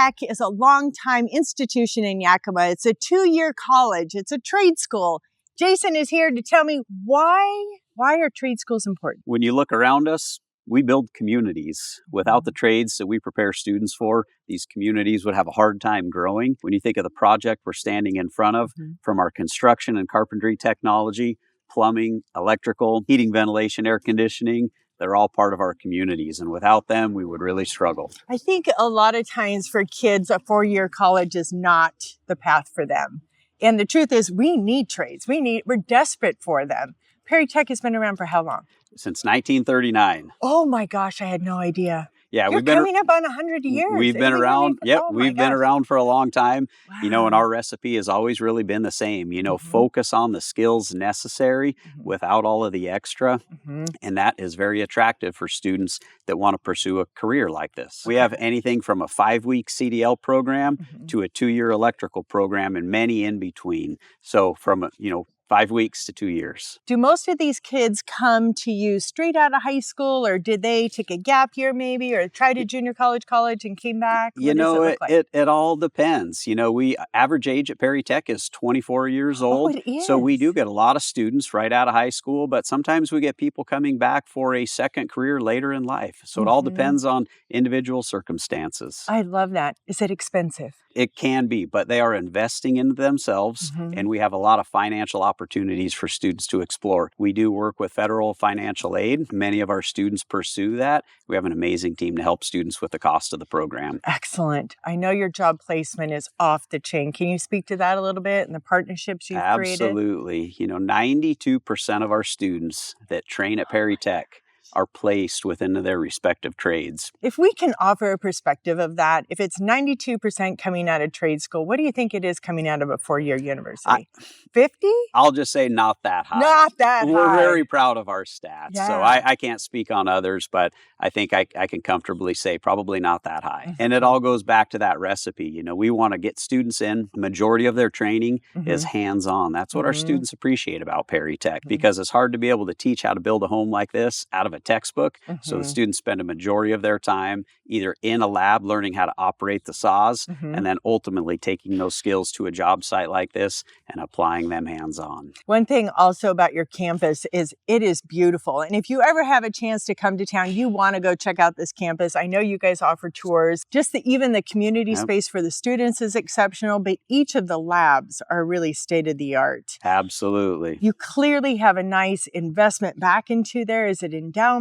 Tech is a longtime institution in Yakima. It's a 2-year college. It's a trade school. Jason is here to tell me why are trade schools important? When you look around us, we build communities. Without the trades that we prepare students for, these communities would have a hard time growing. When you think of the project we're standing in front of, from our construction and carpentry technology, plumbing, electrical, heating, ventilation, air conditioning, they're all part of our communities. And without them, we would really struggle. I think a lot of times for kids, a 4-year college is not the path for them. And the truth is, we need trades. We're desperate for them. Perry Tech has been around for how long? Since 1939. Oh my gosh, I had no idea. Yeah, You're coming up on 100 years. We've been around. Yep, we've been around for a long time. Wow. You know, and our recipe has always really been the same. You know, focus on the skills necessary without all of the extra. And that is very attractive for students that want to pursue a career like this. We have anything from a 5-week CDL program to a 2-year electrical program and many in between. So from, 5 weeks to 2 years. Do most of these kids come to you straight out of high school, or did they take a gap year maybe, or tried a junior college and came back? What does it look like? It all depends. We average age at Perry Tech is 24 years old. It is. So we do get a lot of students right out of high school, but sometimes we get people coming back for a second career later in life. So it all depends on individual circumstances. I love that. Is it expensive? It can be, but they are investing into themselves, and we have a lot of financial opportunities for students to explore. We do work with federal financial aid. Many of our students pursue that. We have an amazing team to help students with the cost of the program. Excellent. I know your job placement is off the chain. Can you speak to that a little bit and the partnerships you've created? Absolutely. 92% of our students that train at Perry Tech are placed within their respective trades. If we can offer a perspective of that, if it's 92% coming out of trade school, what do you think it is coming out of a 4-year university? 50? I'll just say not that high. Not that high. We're very proud of our stats. Yeah. So I can't speak on others, but I think I can comfortably say probably not that high. And it all goes back to that recipe. We want to get students in. The majority of their training is hands-on. That's what our students appreciate about Perry Tech, because it's hard to be able to teach how to build a home like this out of a textbook. So the students spend a majority of their time either in a lab learning how to operate the saws and then ultimately taking those skills to a job site like this and applying them hands-on. One thing also about your campus is it is beautiful. And if you ever have a chance to come to town, you want to go check out this campus. I know you guys offer tours. Just even the community space for the students is exceptional, but each of the labs are really state-of-the-art. Absolutely. You clearly have a nice investment back into there. Is it endowments,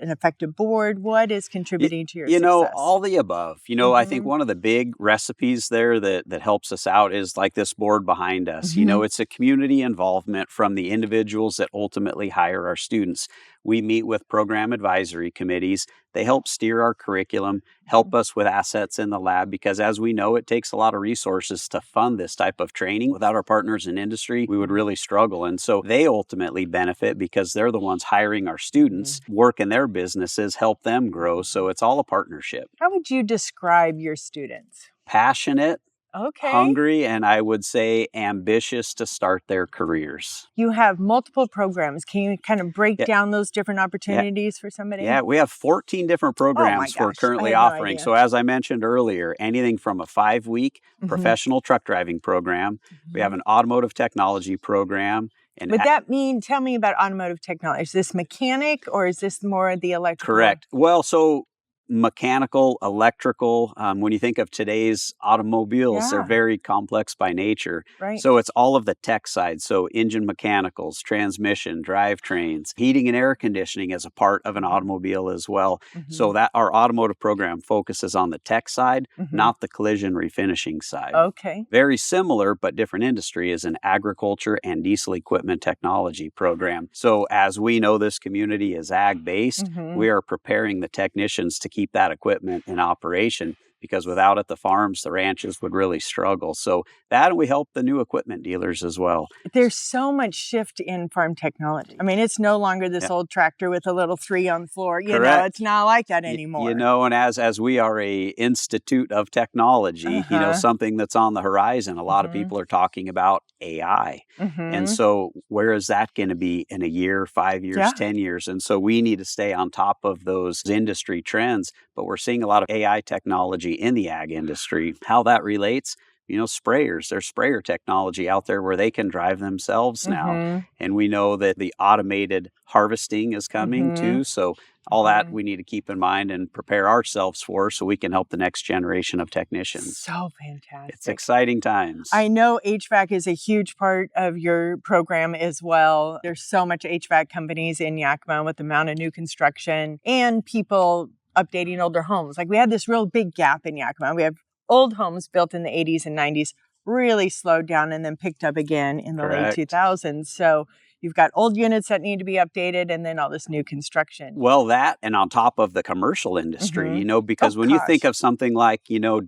an effective board? What is contributing to your success? All the above. I think one of the big recipes there that helps us out is like this board behind us. It's a community involvement from the individuals that ultimately hire our students. We meet with program advisory committees. They help steer our curriculum, help us with assets in the lab, because as we know, it takes a lot of resources to fund this type of training. Without our partners in industry, we would really struggle. And so they ultimately benefit because they're the ones hiring our students, work in their businesses, help them grow. So it's all a partnership. How would you describe your students? Passionate. Okay. Hungry, and I would say ambitious to start their careers. You have multiple programs. Can you kind of break down those different opportunities for somebody? Yeah, we have 14 different programs we're currently offering. So as I mentioned earlier, anything from a 5-week professional truck driving program. We have an automotive technology program. Would that mean, tell me about automotive technology. Is this mechanic or is this more the electrical? Correct. Well, so mechanical, electrical. When you think of today's automobiles, they're very complex by nature. Right. So it's all of the tech side. So engine mechanicals, transmission, drivetrains, heating and air conditioning as a part of an automobile as well. So that our automotive program focuses on the tech side, not the collision refinishing side. Okay. Very similar, but different industry is an agriculture and diesel equipment technology program. So as we know, this community is ag-based. We are preparing the technicians to keep that equipment in operation, because without it, the farms, the ranches would really struggle. So that, and we help the new equipment dealers as well. There's so much shift in farm technology. I mean, it's no longer this old tractor with a little 3 on the floor. It's not like that anymore. And as we are a institute of technology, something that's on the horizon, a lot of people are talking about AI. And so where is that going to be in a year, 5 years, 10 years? And so we need to stay on top of those industry trends. But we're seeing a lot of AI technology technology in the ag industry. How that relates, sprayers. There's sprayer technology out there where they can drive themselves now. And we know that the automated harvesting is coming too. So all that we need to keep in mind and prepare ourselves for so we can help the next generation of technicians. So fantastic. It's exciting times. I know HVAC is a huge part of your program as well. There's so much HVAC companies in Yakima with the amount of new construction and people updating older homes. Like we had this real big gap in Yakima. We have old homes built in the 80s and 90s really slowed down and then picked up again in the late 2000s. So you've got old units that need to be updated and then all this new construction. Well, that and on top of the commercial industry, because when you think of something like,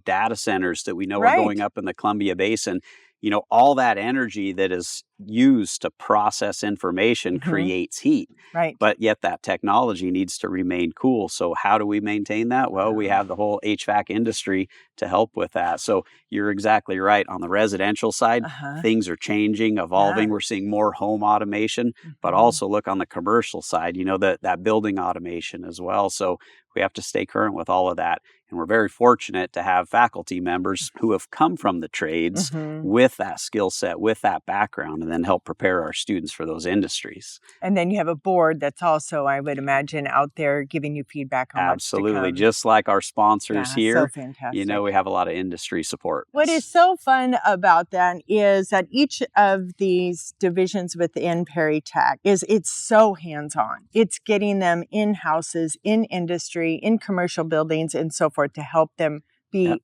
data centers that we know are going up in the Columbia Basin, all that energy that is used to process information creates heat. Right. But yet that technology needs to remain cool. So how do we maintain that? Well, we have the whole HVAC industry to help with that. So you're exactly right. On the residential side, things are changing, evolving. We're seeing more home automation, but also look on the commercial side, that building automation as well. So we have to stay current with all of that. And we're very fortunate to have faculty members who have come from the trades with that skill set, with that background, and then help prepare our students for those industries. And then you have a board that's also, I would imagine, out there giving you feedback on Absolutely. what's to come. Just like our sponsors here, so fantastic. We have a lot of industry support. What is so fun about that is that each of these divisions within Perry Tech it's so hands-on. It's getting them in houses, in industry, in commercial buildings, and so forth to help them be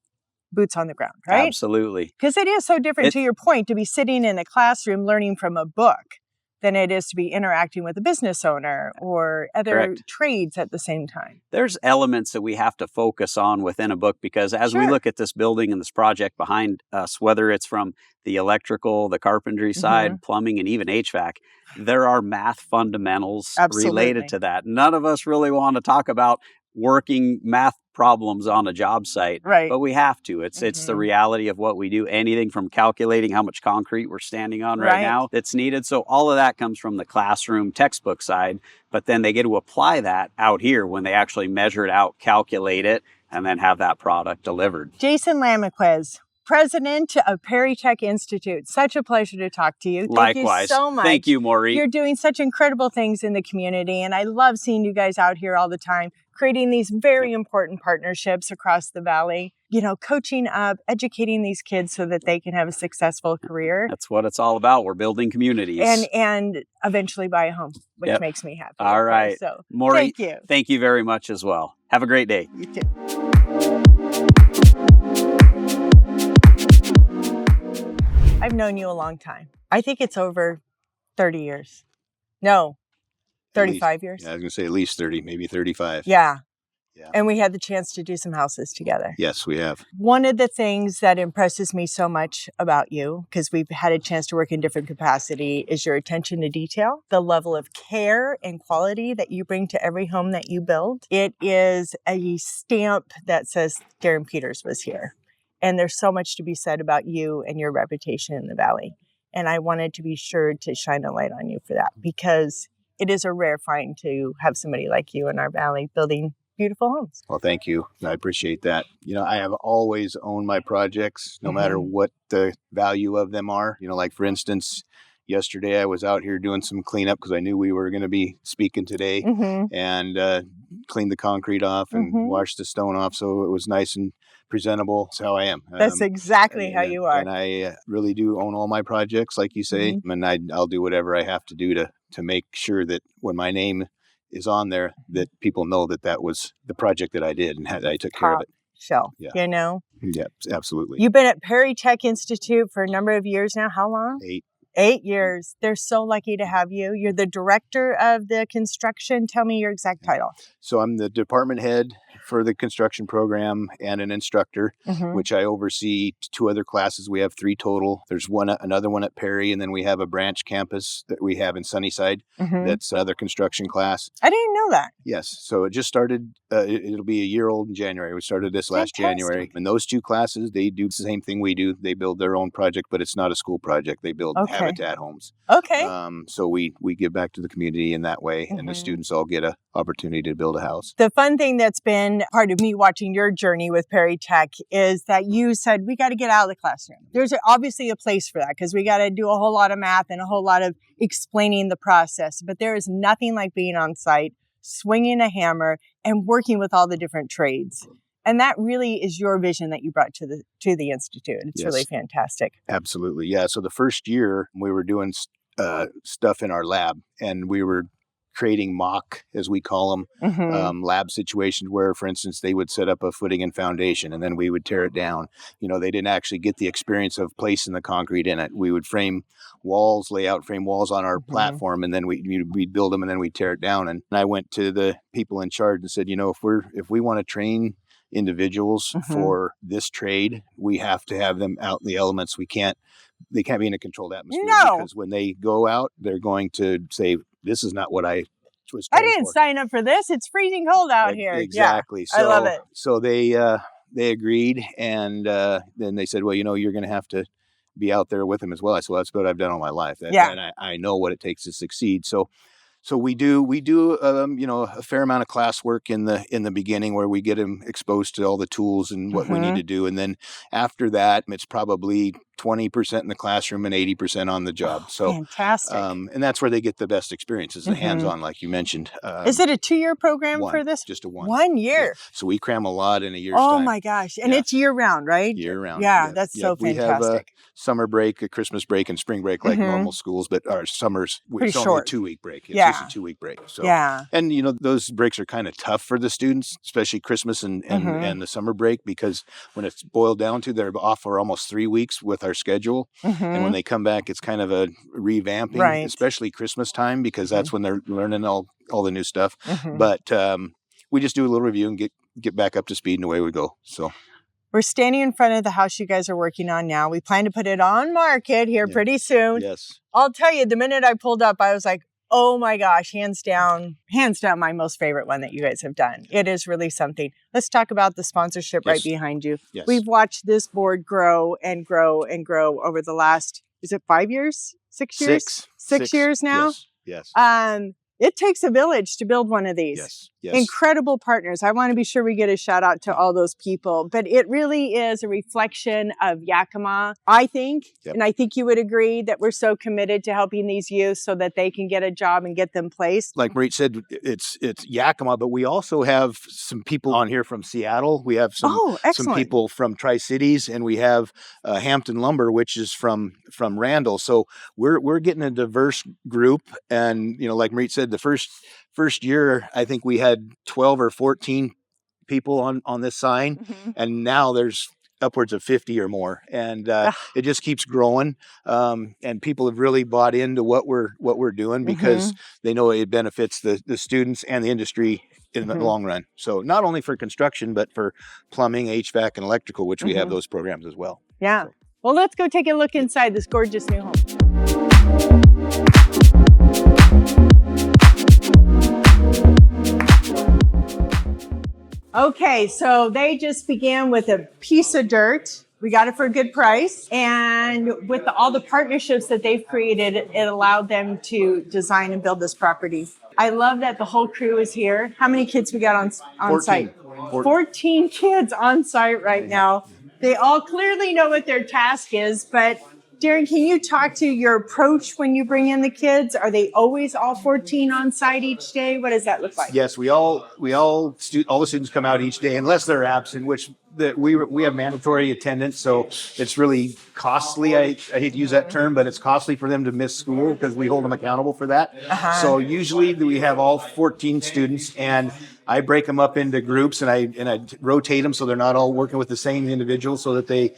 boots on the ground, right? Absolutely. Because it is so different, to your point, to be sitting in a classroom learning from a book than it is to be interacting with a business owner or other trades at the same time. There's elements that we have to focus on within a book because as we look at this building and this project behind us, whether it's from the electrical, the carpentry side, plumbing, and even HVAC, there are math fundamentals related to that. None of us really want to talk about working math problems on a job site, but we have to. It's the reality of what we do. Anything from calculating how much concrete we're standing on right now that's needed. So all of that comes from the classroom textbook side, but then they get to apply that out here when they actually measure it out, calculate it, and then have that product delivered. Jason Lamiquis, President of Perry Tech Institute. Such a pleasure to talk to you. Thank you so much. Thank you, Maury. You're doing such incredible things in the community, and I love seeing you guys out here all the time, creating these very important partnerships across the valley, coaching up, educating these kids so that they can have a successful career. That's what it's all about. We're building communities. And eventually buy a home, which makes me happy. All right. So, Maury, thank you. Thank you very much as well. Have a great day. You too. I've known you a long time. I think it's over 30 years. No, 35 years. Yeah, I was going to say at least 30, maybe 35. Yeah. And we had the chance to do some houses together. Yes, we have. One of the things that impresses me so much about you, because we've had a chance to work in different capacity, is your attention to detail, the level of care and quality that you bring to every home that you build. It is a stamp that says Darren Peters was here. And there's so much to be said about you and your reputation in the Valley. And I wanted to be sure to shine a light on you for that, because it is a rare find to have somebody like you in our Valley building beautiful homes. Well, thank you. I appreciate that. I have always owned my projects, no matter what the value of them are. Like for instance, yesterday I was out here doing some cleanup because I knew we were going to be speaking today, and cleaned the concrete off and washed the stone off. So it was nice and presentable. That's how I am. That's exactly how you are. And I really do own all my projects, like you say, and I'll do whatever I have to do to make sure that when my name is on there, that people know that was the project that I did and I took care of it. Shelf, Yeah, absolutely. You've been at Perry Tech Institute for a number of years now. How long? 8 years. They're so lucky to have you. You're the director of the construction. Tell me your exact title. So I'm the department head for the construction program and an instructor, which I oversee 2 other classes. We have 3 total. There's another one at Perry, and then we have a branch campus that we have in Sunnyside. That's another construction class. I didn't know that. Yes. So it just started. It'll be a year old in January. We started this last January. And those 2 classes, they do the same thing we do. They build their own project, but it's not a school project. They build have habitat homes. Okay. So we give back to the community in that way, and the students all get an opportunity to build a house. The fun thing that's been part of me watching your journey with Perry Tech is that you said, we got to get out of the classroom. There's obviously a place for that because we got to do a whole lot of math and a whole lot of explaining the process. But there is nothing like being on site, swinging a hammer, and working with all the different trades. And that really is your vision that you brought to the Institute. It's really fantastic. Absolutely. Yeah. So the first year we were doing stuff in our lab, and we were creating mock, as we call them, lab situations where, for instance, they would set up a footing and foundation, and then we would tear it down. They didn't actually get the experience of placing the concrete in it. We would frame walls on our platform, and then we'd build them, and then we'd tear it down. And I went to the people in charge and said, if we want to train individuals for this trade, we have to have them out in the elements. They can't be in a controlled atmosphere, because when they go out, they're going to say, this is not what I was trained I didn't for. Sign up for this. It's freezing cold out here. Exactly. Yeah, I love it. So they agreed, and then they said, well, you're going to have to be out there with them as well. I said, well, that's what I've done all my life. And I know what it takes to succeed. So we do a fair amount of classwork in the beginning, where we get them exposed to all the tools and what we need to do, and then after that, it's probably 20% in the classroom and 80% on the job. So fantastic. And that's where they get the best experiences, the hands-on, like you mentioned. Is it a 2-year program for this? Just a 1. 1 year. Yeah. So we cram a lot in a year's time. Oh my gosh. And it's year round, right? Year round. Yeah, that's so fantastic. We have a summer break, a Christmas break, and spring break like normal schools, but our summer's it's only a 2-week break. It's just a 2-week break. So and those breaks are kind of tough for the students, especially Christmas and the summer break, because when it's boiled down to, they're off for almost 3 weeks with our schedule. And when they come back, it's kind of a revamping, especially Christmas time, because that's when they're learning all the new stuff. But we just do a little review and get back up to speed, and away we go. So we're standing in front of the house you guys are working on now. We plan to put it on market here pretty soon. Yes. I'll tell you, the minute I pulled up, I was like, oh my gosh, hands down my most favorite one that you guys have done. It is really something. Let's talk about the sponsorship right behind you. Yes. We've watched this board grow and grow and grow over the last, is it 5 years? 6 years? 6 years now? Yes. It takes a village to build one of these. Yes. Incredible partners. I want to be sure we get a shout out to all those people, but it really is a reflection of Yakima, I think, and I think you would agree that we're so committed to helping these youth so that they can get a job and get them placed. Like Marie said, it's Yakima, but we also have some people on here from Seattle. We have some people from Tri-Cities, and we have Hampton Lumber, which is from Randall. So we're getting a diverse group, and like Marie said, the first year, I think we had 12 or 14 people on this sign, and now there's upwards of 50 or more, and it just keeps growing. And people have really bought into what we're doing, because they know it benefits the students and the industry in the long run. So not only for construction, but for plumbing, HVAC, and electrical, which we have those programs as well. Yeah. So. Well, let's go take a look inside this gorgeous new home. Okay, so they just began with a piece of dirt. We got it for a good price. And with all the partnerships that they've created, it allowed them to design and build this property. I love that the whole crew is here. How many kids we got on 14. site? 14 kids on site right now. They all clearly know what their task is, but Darren, can you talk to your approach when you bring in the kids? Are they always all 14 on site each day? What does that look like? All the students come out each day, unless they're absent, which we have mandatory attendance. So it's really costly. I hate to use that term, but it's costly for them to miss school, because we hold them accountable for that. So usually we have all 14 students, and I break them up into groups, and I rotate them so they're not all working with the same individual, so that they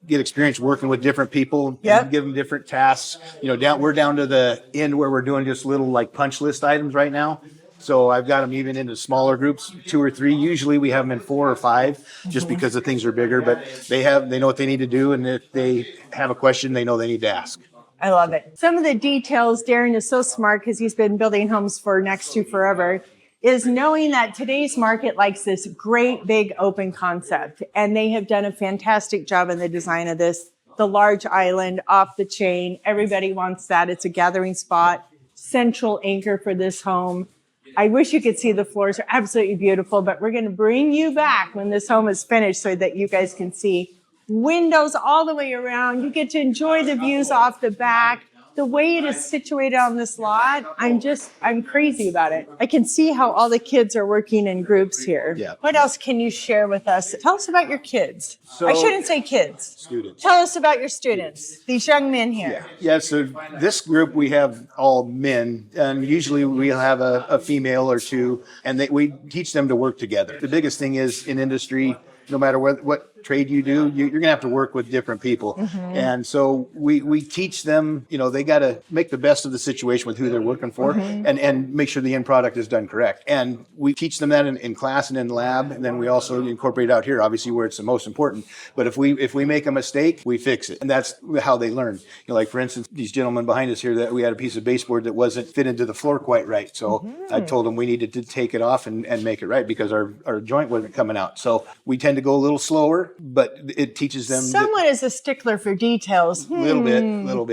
get experience working with different people and give them different tasks. We're down to the end where we're doing just little like punch list items right now. So I've got them even into smaller groups, 2 or 3. Usually we have them in 4 or 5, just because the things are bigger, but they know what they need to do. And if they have a question, they know they need to ask. I love it. Some of the details, Darren is so smart, because he's been building homes for next to forever, is knowing that today's market likes this great big open concept, and they have done a fantastic job in the design of this. the large island off the chain. Everybody wants that. It's a gathering spot, central anchor for this home. I wish you could see the floors are absolutely beautiful, but we're going to bring you back when this home is finished so that you guys can see windows all the way around. You get to enjoy the views off the back. The way it is situated on this lot, I'm crazy about it. I can see how all the kids are working in groups here. Yeah. What else can you share with us? Tell us about your kids. I shouldn't say kids. Students. Tell us about your students, these young men here. Yeah, so this group, we have all men, and usually we'll have a female or two, and we teach them to work together. The biggest thing is in industry, no matter what trade you do, you're going to have to work with different people. And so we teach them, they got to make the best of the situation with who they're working for and make sure the end product is done correct. And we teach them that in class and in lab. And then we also incorporate out here, obviously, where it's the most important. But if we make a mistake, we fix it. And that's how they learn. Like, for instance, these gentlemen behind us here, that we had a piece of baseboard that wasn't fit into the floor quite right. So I told them we needed to take it off and make it right because our joint wasn't coming out. So we tend to go a little slower, but it teaches them. Someone is a stickler for details. Little bit, yeah, little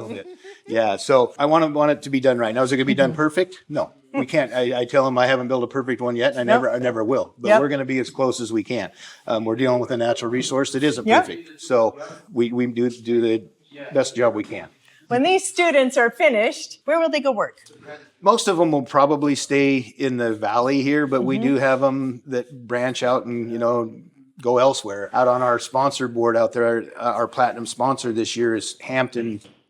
bit. Yeah, so I want it to be done right. Now, is it going to be done perfect? No, we can't. I tell them I haven't built a perfect one yet, and I never will. But we're going to be as close as we can. We're dealing with a natural resource that isn't perfect, so we do the best job we can. When these students are finished, where will they go work? Most of them will probably stay in the valley here, but we do have them that branch out and go elsewhere. Out on our sponsor board out there, our platinum sponsor this year is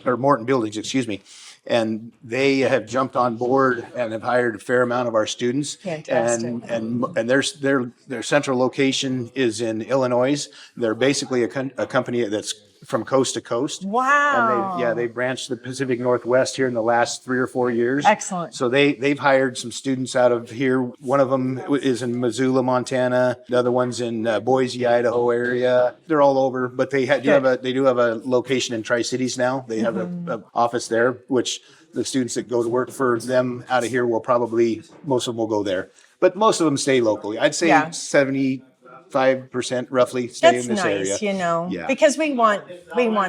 Morton Buildings, excuse me. And they have jumped on board and have hired a fair amount of our students. Fantastic. And their central location is in Illinois. They're basically a company that's from coast to coast. Wow. And they branched the Pacific Northwest here in the last 3 or 4 years. Excellent. So they've hired some students out of here. One of them is in Missoula, Montana. The other one's in Boise, Idaho area. They're all over, but they do have a location in Tri-Cities now. They have an office there, which the students that go to work for them out of here most of them will go there. But most of them stay locally. I'd say 75% roughly stay in this area. That's nice, because we want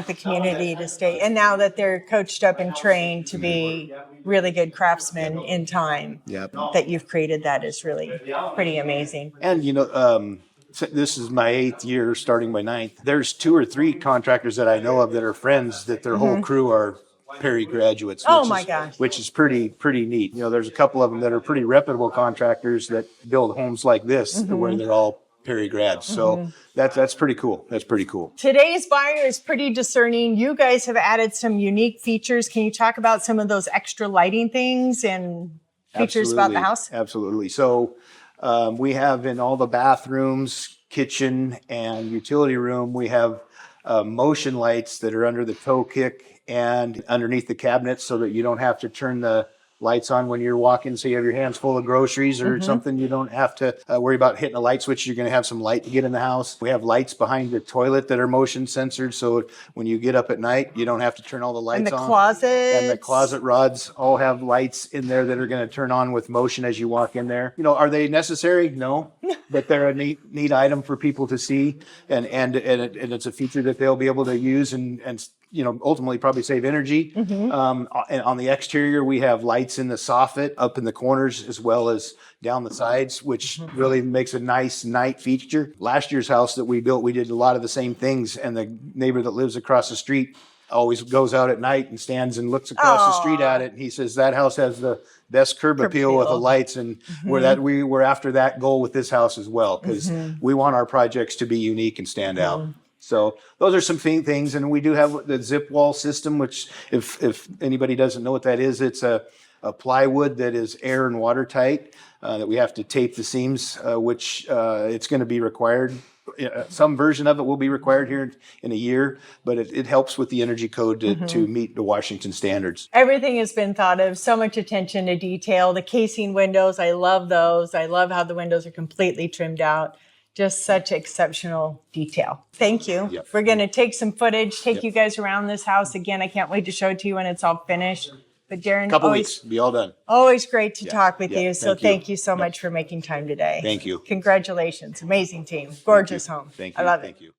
the community to stay. And now that they're coached up and trained to be really good craftsmen in time, that you've created that is really pretty amazing. And, this is my 8th year, starting my 9th. There's 2 or 3 contractors that I know of that are friends that their whole crew are Perry graduates. Which is pretty neat. There's a couple of them that are pretty reputable contractors that build homes like this where they're all Perry grads. So that's pretty cool. That's pretty cool. Today's buyer is pretty discerning. You guys have added some unique features. Can you talk about some of those extra lighting things and features about the house? Absolutely. So we have in all the bathrooms, kitchen, and utility room, we have motion lights that are under the toe kick and underneath the cabinets so that you don't have to turn the lights on when you're walking, so you have your hands full of groceries or something. You don't have to worry about hitting a light switch. You're going to have some light to get in the house. We have lights behind the toilet that are motion censored, so when you get up at night, you don't have to turn all the lights on. And the closets. And the closet rods all have lights in there that are going to turn on with motion as you walk in there. Are they necessary? No, but they're a neat item for people to see, and it's a feature that they'll be able to use and ultimately probably save energy. And on the exterior, we have lights in the soffit, up in the corners, as well as down the sides, which really makes a nice night feature. Last year's house that we built, we did a lot of the same things, and the neighbor that lives across the street always goes out at night and stands and looks across the street at it. And he says that house has the best curb appeal with the lights, and we're after that goal with this house as well, because we want our projects to be unique and stand out. So those are some things, and we do have the zip wall system, which if anybody doesn't know what that is, it's a plywood that is air and watertight that we have to tape the seams, which it's going to be required. Some version of it will be required here in a year, but it helps with the energy code to meet the Washington standards. Everything has been thought of, so much attention to detail. The casing windows, I love those. I love how the windows are completely trimmed out. Just such exceptional detail. Thank you. Yep. We're going to take some footage, take you guys around this house again. I can't wait to show it to you when it's all finished. But Darren, couple weeks, be all done. Always great to talk with you. So thank you so Yep. much for making time today. Thank you. Congratulations. Amazing team. Gorgeous home. Thank you. I love it. Thank you.